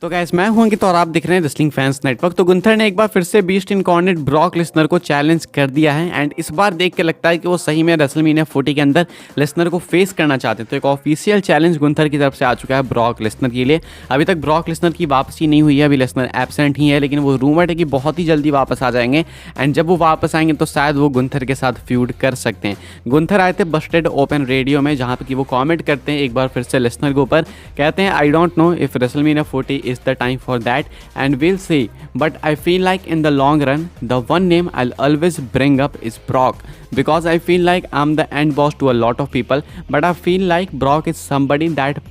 तो गाइस मैं हूं अंकित और आप दिख रहे हैं रेसलिंग फैंस नेटवर्क। तो गुंथर ने एक बार फिर से बीस्ट इनकॉर्नेट ब्रॉक लेसनर को चैलेंज कर दिया है एंड इस बार देख के लगता है कि वो सही में रेसलमेनिया 40 के अंदर लेसनर को फेस करना चाहते हैं। तो एक ऑफिशियल चैलेंज गुंथर की तरफ से आ चुका है ब्रॉक लेसनर के लिए। अभी तक ब्रॉक लेसनर की वापसी नहीं हुई है, अभी लेसनर एब्सेंट ही है, लेकिन वो रूमर है कि बहुत ही जल्दी वापस आ जाएंगे एंड जब वो वापस आएंगे तो शायद वो गुंथर के साथ फ्यूड कर सकते हैं। गुंथर आए थे बस्टेड ओपन रेडियो में, जहाँ पे कि वो कॉमेंट करते हैं एक बार फिर से लेसनर के ऊपर, कहते हैं I don't know if WrestleMania 40 is the time for that and we'll see, but I feel like in the long run the one name I'll always bring up is Brock because I feel like I'm the end boss to a lot of people, but I feel like Brock is somebody that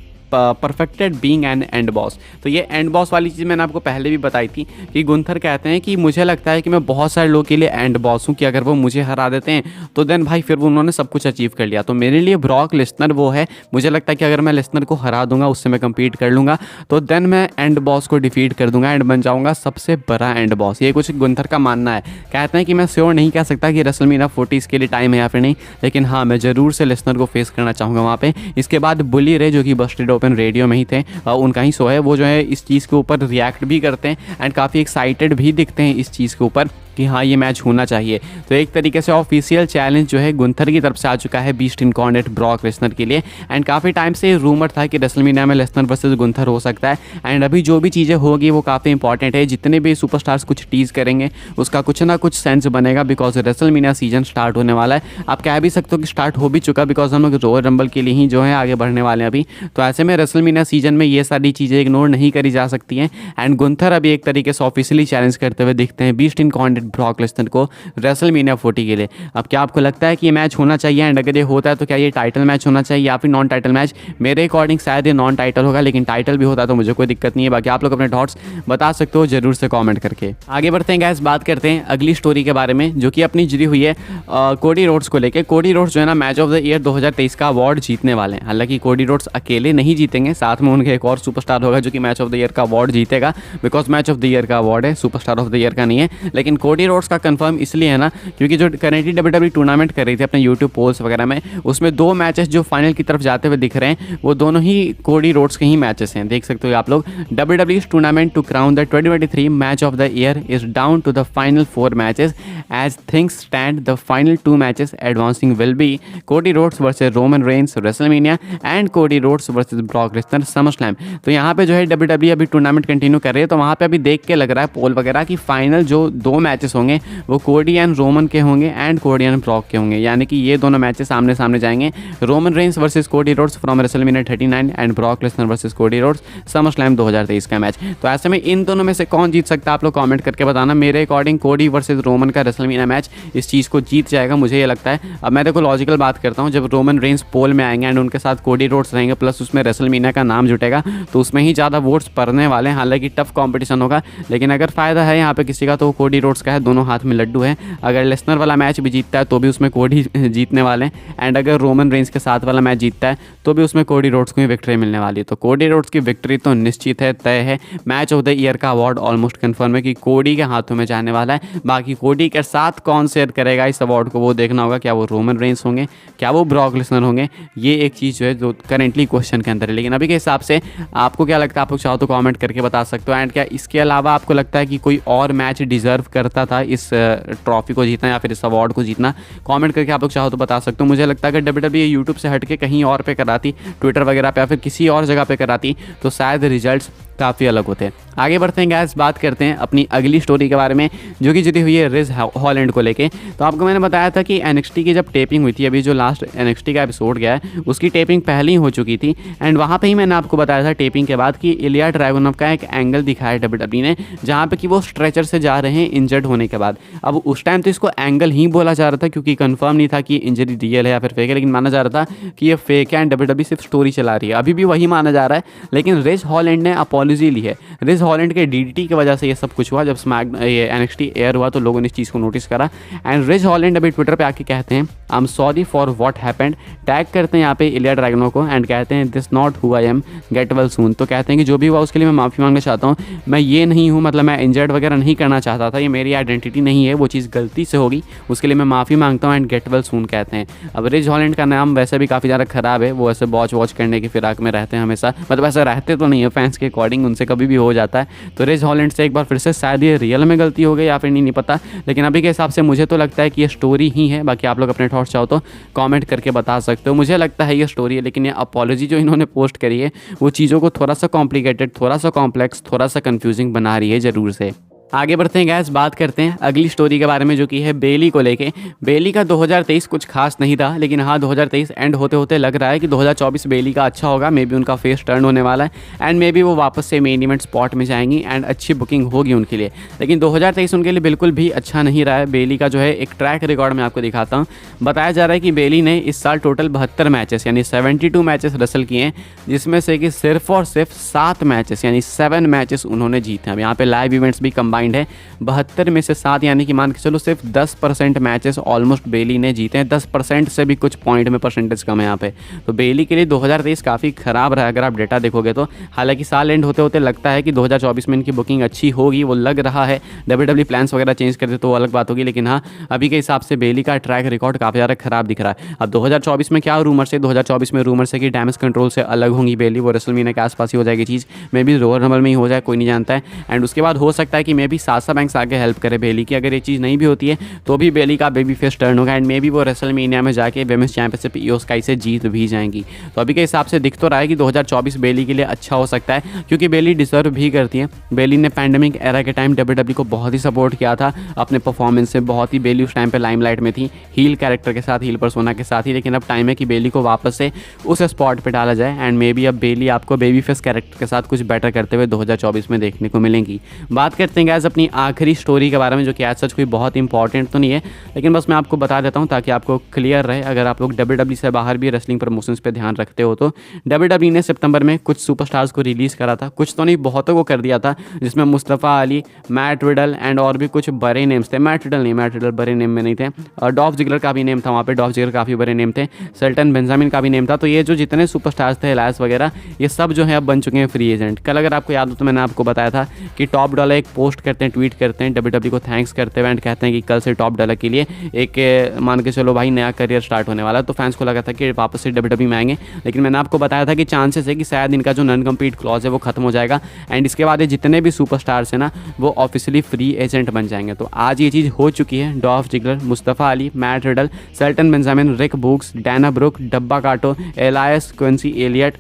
perfected being an and boss. तो ये and boss वाली चीज़ मैंने आपको पहले भी बताई थी कि गुंथर कहते हैं कि मुझे लगता है कि मैं बहुत सारे लोगों के लिए एंड बॉस हूँ कि अगर वो मुझे हरा देते हैं तो देन भाई फिर वो उन्होंने सब कुछ अचीव कर लिया। तो मेरे लिए ब्रॉक लेसनर वो है, मुझे लगता है कि अगर मैं लेसनर को हरा दूंगा, उससे मैं कम्पीट कर लूँगा तो देन मैं एंड बॉस को डिफीट कर दूंगा एंड बन जाऊँगा सबसे बड़ा एंड बॉस। ये कुछ गुंथर का मानना है। कहते हैं कि मैं श्योर नहीं कह सकता कि रेसलमेनिया 40 इसके लिए टाइम है या फिर नहीं, लेकिन हाँ मैं ज़रूर से लेसनर को फेस करना चाहूँगा वहाँ पे। इसके बाद बुली रे जो कि बस्टेड ओपन रेडियो में ही थे, उनका ही शो है, वो जो है इस चीज़ के ऊपर रिएक्ट भी करते हैं एंड काफ़ी एक्साइटेड भी दिखते हैं इस चीज़ के ऊपर कि हाँ ये मैच होना चाहिए। तो एक तरीके से ऑफिशियल चैलेंज जो है गुंथर की तरफ से आ चुका है बीस्ट इनकॉर्नेट ब्रॉक लेसनर के लिए एंड काफ़ी टाइम से रूमर था कि रेसलमेनिया में लेसनर वर्सेस गुंथर हो सकता है एंड अभी जो भी चीज़ें होगी वो काफ़ी इंपॉर्टेंट है। जितने भी सुपरस्टार्स कुछ टीज करेंगे उसका कुछ ना कुछ सेंस बनेगा बिकॉज रेसलमेनिया सीजन स्टार्ट होने वाला है। आप कह भी सकते हो कि स्टार्ट हो भी चुका बिकॉज हम लोग रॉयल रंबल के लिए ही जो है आगे बढ़ने वाले हैं अभी। तो ऐसे में रेसलमेनिया सीजन में ये सारी चीज़ें इग्नोर नहीं करी जा सकती हैं एंड गुंथर अभी एक तरीके से ऑफिशियली चैलेंज करते हुए दिखते हैं बीस्ट इनकॉर्नेट ब्रॉक लेसनर को रेसलमेनिया 40 के लिए। अब क्या आपको लगता है कि ये मैच होना चाहिए एंड अगर ये होता है तो क्या ये टाइटल मैच होना चाहिए या फिर नॉन टाइटल मैच? मेरे अकॉर्डिंग शायद ये नॉन टाइटल होगा, लेकिन टाइटल भी होता तो मुझे कोई दिक्कत नहीं है। बाकी आप लोग अपने थॉट्स बता सकते हो जरूर से कमेंट करके। आगे बढ़ते हैं गाइस, बात करते हैं अगली स्टोरी के बारे में जो कि अपनी जुड़ी हुई है कोडी रोड्स को लेकर। कोडी रोड्स जो है ना मैच ऑफ द ईयर 2023 का अवार्ड जीतने वाले हैं। हालांकि कोडी रोड्स अकेले नहीं जीतेंगे, साथ में उनके एक और सुपरस्टार होगा जो कि मैच ऑफ द ईयर का अवार्ड जीतेगा because match of the year का अवार्ड है, सुपरस्टार ऑफ द ईयर का नहीं है। लेकिन कोडी रोड्स का कंफर्म इसलिए है ना क्योंकि जो करेंटली डब्ल्यूडब्ल्यूई टूर्नामेंट कर रही थी अपने यूट्यूब पोल्स वगैरह में, उसमें दो मैचेस जो फाइनल की तरफ जाते हुए दिख रहे हैं वो दोनों ही कोडी रोड्स के ही मैचेस हैं। देख सकते हो आप लोग, WWE tournament to crown the 2023 match of the year is down to the final 4 matches as things stand the final 2 matches advancing will be Cody Rhodes versus Roman Reigns WrestleMania and Cody Rhodes versus Brock Lesnar SummerSlam. तो यहाँ पे जो है WWE अभी tournament continue कर रही है, तो वहाँ पे अभी देख के लग रहा है पोल वगैरह की फाइनल जो 2 मैचेस होंगे वो कोडी एंड रोमन के होंगे एंड कोडी एंड ब्रॉक के होंगे, यानी कि ये दोनों मैचेस सामने सामने जाएंगे। Roman Reigns versus Cody Rhodes from WrestleMania 39 and Brock Lesnar versus Cody Rhodes SummerSlam 2023 का मैच। तो ऐसे में इन दोनों में से कौन जीत सकता है आप लोग कमेंट करके बताना। मेरे अकॉर्डिंग कोडी वर्सेस रोमन का रेसलमेनिया मैच इस चीज़ को जीत जाएगा, मुझे ये लगता है। अब मैं देखो लॉजिकल बात करता हूँ, जब रोमन रेंस पोल में आएंगे एंड उनके साथ कोडी रोड्स रहेंगे प्लस उसमें रेसलमेनिया का नाम जुटेगा तो उसमें ही ज़्यादा वोट्स पड़ने वाले हैं। हालांकि टफ कॉम्पिटिशन होगा, लेकिन अगर फ़ायदा है यहाँ पे किसी का तो कोडी रोड्स का है, दोनों हाथ में लड्डू है। अगर लेसनर वाला मैच भी जीतता है तो भी उसमें कोडी जीतने वाले हैं एंड अगर रोमन रेंस के साथ वाला मैच जीतता है तो भी उसमें कोडी रोड्स को ही विक्ट्री मिलने वाली है। तो कोडी रोड्स की विक्ट्री तो निश्चित है, तय है। मैच ऑफ द ईयर का अवार्ड ऑलमोस्ट कंफर्म है कि कोडी के हाथों में जाने वाला है। बाकी कोडी के साथ कौन शेयर करेगा इस अवार्ड को वो देखना होगा, क्या वो रोमन रेंस होंगे, क्या वो ब्रॉक लेसनर होंगे, ये एक चीज़ जो है जो करेंटली क्वेश्चन के अंदर है। लेकिन अभी के हिसाब से आपको क्या लगता है, आप लोग चाहो तो कॉमेंट करके बता सकते हो। एंड क्या इसके अलावा आपको लगता है कि कोई और मैच डिजर्व करता था इस ट्रॉफी को जीतना या फिर इस अवार्ड को जीतना? कमेंट करके आप लोग चाहो तो बता सकते हो। मुझे लगता है कि डब्ल्यूडब्ल्यूई यूट्यूब से हट के कहीं और पे कराती, ट्विटर वगैरह पे या फिर किसी और जगह पे कराती तो शायद रिजल्ट्स काफ़ी अलग होते हैं। आगे बढ़ते हैं गैस, बात करते हैं अपनी अगली स्टोरी के बारे में जो कि जुड़ी हुई है रिज हॉलैंड को लेके। तो आपको मैंने बताया था कि एनएक्सटी की जब टेपिंग हुई थी, अभी जो लास्ट एनएक्सटी का एपिसोड गया है उसकी टेपिंग पहले ही हो चुकी थी एंड वहाँ पे ही मैंने आपको बताया था टेपिंग के बाद कि इलिया ड्रैगुनोव का एक एंगल दिखाया डब्ल्यूडब्ल्यूई ने जहाँ पे कि वो स्ट्रेचर से जा रहे हैं इंजर्ड होने के बाद। अब उस टाइम तो इसको एंगल ही बोला जा रहा था क्योंकि कंफर्म नहीं था कि इंजरी रियल है या फिर फेक है, लेकिन माना जा रहा था कि ये फेक है एंड डब्ल्यूडब्ल्यूई सिर्फ स्टोरी चला रही है। अभी भी वही माना जा रहा है, लेकिन रिज हॉलैंड ने अपॉलॉजी ली है। रिज हॉलैंड के डीडीटी की वजह से ये सब कुछ हुआ। जब ये एनएक्सटी एयर हुआ तो लोगों ने इस चीज़ को नोटिस करा एंड रिज हॉलैंड अभी ट्विटर पे आके कहते हैं I am sorry for what happened, tag करते हैं यहाँ पे इलिया ड्रैगुनोव को एंड कहते हैं this not who I am, get well soon. तो कहते हैं कि जो भी हुआ उसके लिए मैं माफ़ी मांगना चाहता हूँ, मैं ये नहीं हूँ, मतलब मैं इंजर्ड वगैरह नहीं करना चाहता था, ये मेरी आइडेंटिटी नहीं है, वो चीज़ गलती से होगी, उसके लिए मैं माफ़ी मांगता हूँ एंड गेट वेल सून कहते हैं। अब रिज हॉलैंड का नाम वैसे भी काफ़ी ज़्यादा ख़राब है, वो ऐसे वॉच करने की फिराक में रहते हैं हमेशा, मतलब ऐसा रहते तो नहीं है फैंस के अकॉर्डिंग, स्कोरिंग उनसे कभी भी हो जाता है। तो रिज हॉलैंड से एक बार फिर से शायद ये रियल में गलती हो गई या फिर नहीं पता, लेकिन अभी के हिसाब से मुझे तो लगता है कि ये स्टोरी ही है। बाकी आप लोग अपने थॉट्स चाहो तो कमेंट करके बता सकते हो। मुझे लगता है ये स्टोरी है, लेकिन ये अपॉलॉजी जो इन्होंने पोस्ट करी है वो चीज़ों को थोड़ा सा कॉम्प्लिकेटेड, थोड़ा सा कॉम्प्लेक्स, थोड़ा सा कंफ्यूजिंग बना रही है ज़रूर से। आगे बढ़ते हैं गैस, बात करते हैं अगली स्टोरी के बारे में जो कि है बेली को लेके। बेली का 2023 कुछ खास नहीं था, लेकिन हाँ 2023 एंड होते होते लग रहा है कि 2024 बेली का अच्छा होगा। मे बी उनका फेस टर्न होने वाला है एंड मे बी वो वापस से मेन इवेंट स्पॉट में जाएंगी एंड अच्छी बुकिंग होगी उनके लिए। लेकिन 2023 उनके लिए बिल्कुल भी अच्छा नहीं रहा है। बेली का जो है एक ट्रैक रिकॉर्ड मैं आपको दिखाता हूँ। बताया जा रहा है कि बेली ने इस साल टोटल 72 मैचेस यानी 72 मैचेस रसल किए हैं, जिसमें से कि सिर्फ और सिर्फ 7 मैचेस यानी 7 मैचेस उन्होंने जीते हैं। अब यहाँ पे लाइव इवेंट्स भी कंबाइंड है। 72 में से 7 यानी कि मान के चलो सिर्फ 10% मैचेस ऑलमोस्ट बेली ने जीते हैं। 10% से भी कुछ पॉइंट में परसेंटेज कम है यहाँ पे। तो बेली के लिए 2023 काफ़ी ख़राब रहा अगर आप डेटा देखोगे तो। हालांकि साल एंड होते होते लगता है कि 2024 में इनकी बुकिंग अच्छी होगी, वो लग रहा है। WWE प्लान्स वगैरह चेंज करते तो वो अलग बात होगी, लेकिन हाँ अभी के हिसाब से बेली का ट्रैक रिकॉर्ड काफ़ी ज़्यादा ख़राब दिख रहा है। अब 2024 में क्या रूमर्स है, 2024 में रूमर्स है कि डैमेज कंट्रोल से अलग होंगी बेली। वो रेसलमेनिया के आसपास ही हो जाएगी चीज़, मे बी रोयर रंबल में ही हो जाए, कोई नहीं जानता है। एंड उसके बाद हो सकता है कि मे बी सासा बैंक्स आगे हेल्प करे बेली की। अगर ये चीज़ नहीं भी होती है तो भी बेली का बेबी फेस टर्न होगा एंड मे बी वो रेसलमेनिया में जाके विमेंस चैंपियनशिप ईओ स्काई से जीत भी जाएंगी। तो अभी के हिसाब से दिख तो रहा है कि 2024 बेली के लिए अच्छा हो सकता है, क्योंकि बेली डिजर्व भी करती है। बेली ने पैंडेमिक एरा के टाइम WWE को बहुत ही सपोर्ट किया था अपने परफॉर्मेंस से। बहुत ही बेली उस टाइम पे लाइमलाइट में थी, हील कैरेक्टर के साथ, हील पर्सोना के साथ ही। लेकिन अब टाइम है कि बेली को वापस से उस स्पॉट पे डाला जाए एंड मे बी अब बेली आपको बेबी फेस कैरेक्टर के साथ कुछ बेटर करते हुए 2024 में देखने को मिलेंगी। बात करते हैं गाइस अपनी आखिरी स्टोरी के बारे में, जो कि आज सच कोई बहुत इंपॉर्टेंट तो नहीं है, लेकिन बस मैं आपको बता देता हूँ ताकि आपको क्लियर रहे। अगर आप लोग WWE से बाहर भी रेसलिंग प्रमोशंस पे ध्यान रखते हो तो WWE ने सितंबर में कुछ सुपरस्टार्स को रिलीज़ करा था। कुछ तो नहीं, बहुतों को कर दिया था, जिसमें Mustafa Ali, Matt riddle and और भी कुछ बड़े नेम्स थे। मैट रिडल बड़े नेम में नहीं थे, और डॉल्फ जिगलर का भी नेम था वहाँ पे। डॉल्फ जिगलर काफ़ी बड़े नेम थे। सेल्टन बेंजामिन का भी नेम था। तो ये जो जितने सुपरस्टार्स थे, एलायस वगैरह, ये सब जो है अब बन चुके हैं फ्री एजेंट। कल अगर आपको याद हो तो मैंने आपको बताया था कि टॉप डॉलर एक पोस्ट करते हैं, ट्वीट करते हैं WWE को थैंक्स करते हुए एंड कहते हैं कि कल से टॉप डॉलर के लिए एक मान के चलो भाई नया करियर स्टार्ट होने वाला है। तो फैंस को लगा था कि वापस से WWE में आएंगे, लेकिन मैंने आपको बताया था कि चांसेस है कि शायद इनका जो नॉन कम्पीट क्लॉज है वो खत्म हो जाएगा एंड इसके बाद ये जितने भी सुपरस्टार्स हैं ना वो ऑफिशियली फ्री एजेंट बन जाएंगे। तो आज ये चीज़ हो चुकी है। Dolph Ziggler, Mustafa Ali, Matt Riddle, Shelton Benjamin, Rick Boogs, Dana Brooke, Dabba Kato, Elias, Quincy Elliott,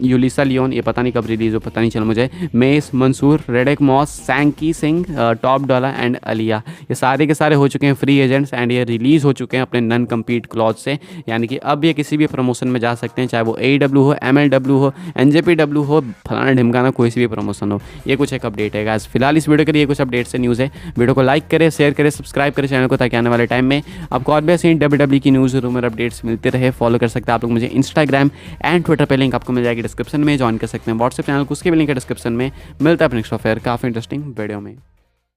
यूलिसा लियोन, ये पता नहीं कब रिलीज हो, पता नहीं चला मुझे, Mace, Mansoor, Riddick Moss, Shanky Singh, Top Dolla and Aliyah, ये सारे के सारे हो चुके हैं फ्री एजेंट्स एंड ये रिलीज़ हो चुके हैं अपने नॉन कम्पीट क्लॉज से। यानी कि अब ये किसी भी प्रमोशन में जा सकते हैं, चाहे वो AEW हो, MLW हो, NJPW हो, फलाना ढिमकाना, कोई सी भी प्रमोशन हो। ये कुछ एक अपडेट है गाइस। फिलहाल इस वीडियो के लिए कुछ अपडेट से न्यूज़ है। वीडियो को लाइक करें, शेयर करें, सब्सक्राइब करें चैनल को, ताकि आने वाले टाइम में आपको और भी ऐसी WWE की न्यूज़ रूमर अपडेट्स मिलते रहे। फॉलो कर सकते हैं आप लोग मुझे इंस्टाग्राम एंड ट्विटर पे, लिंक आपको मिल जाएगी डिस्क्रिप्शन में। ज्वाइन कर सकते हैं व्हाट्सएप चैनल को, उसके भी लिंक है डिस्क्रिप्शन में। मिलता है नेक्स्ट ऑफेयर काफ़ी इंटरेस्टिंग वीडियो में।